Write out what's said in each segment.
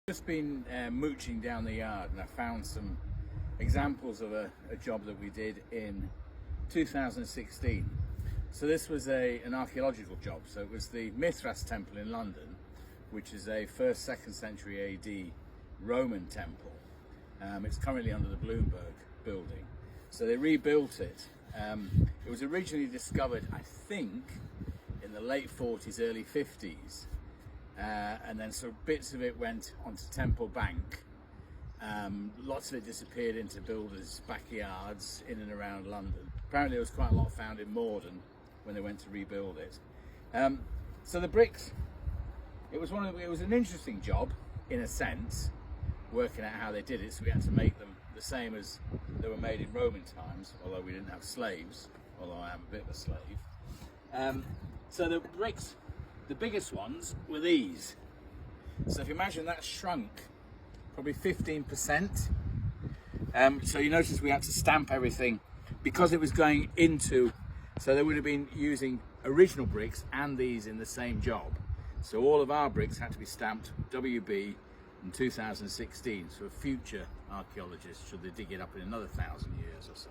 Just been mooching down the yard and I found some examples of a job that we did in 2016. So this was an archaeological job. So it was the Mithras Temple in London, which is a 1st, 2nd century AD Roman temple. It's currently under the Bloomberg building. So they rebuilt it. It was originally discovered, I think, in the late 40s, early 50s. And then so bits of it went onto Temple Bank. Lots of it disappeared into builders' backyards in and around London. Apparently there was quite a lot found in Morden when they went to rebuild it. So the bricks, it was an interesting job in a sense, working out how they did it. So we had to make them the same as they were made in Roman times, although we didn't have slaves, although I am a bit of a slave. So the bricks, the biggest ones were these. So if you imagine that shrunk probably 15%. So you notice we had to stamp everything because it was going into, so they would have been using original bricks and these in the same job. So all of our bricks had to be stamped WB in 2016, so future archaeologists, should they dig it up in another 1,000 years or so.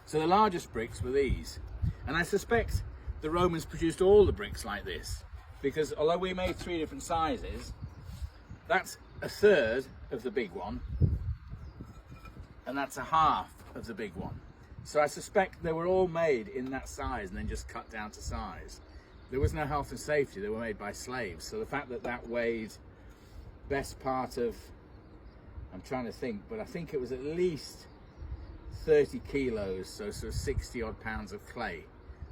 So the largest bricks were these. And I suspect the Romans produced all the bricks like this, because although we made 3 different sizes, that's 1/3 of the big one, and that's 1/2 of the big one. So I suspect they were all made in that size and then just cut down to size. There was no health and safety, they were made by slaves. So the fact that that weighed best part of, I'm trying to think, but I think it was at least 30 kilos, so 60 odd pounds of clay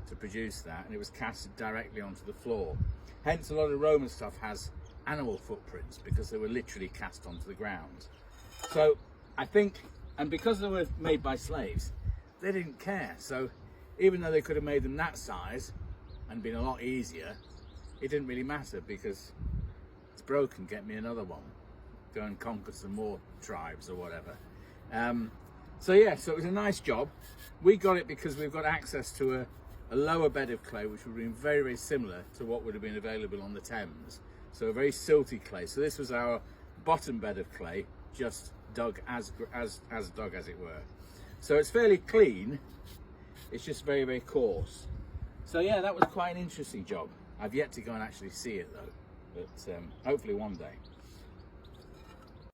to produce that, and it was cast directly onto the floor. Hence a lot of Roman stuff has animal footprints because they were literally cast onto the ground. So I think, and because they were made by slaves, they didn't care. So even though they could have made them that size and been a lot easier, it didn't really matter because it's broken, get me another one. Go and conquer some more tribes or whatever. So yeah, so it was a nice job. We got it because we've got access to a lower bed of clay, which would have been very, very similar to what would have been available on the Thames. So a very silty clay. So this was our bottom bed of clay, just dug as dug as it were. So it's fairly clean. It's just very, very coarse. So yeah, that was quite an interesting job. I've yet to go and actually see it though, but hopefully one day.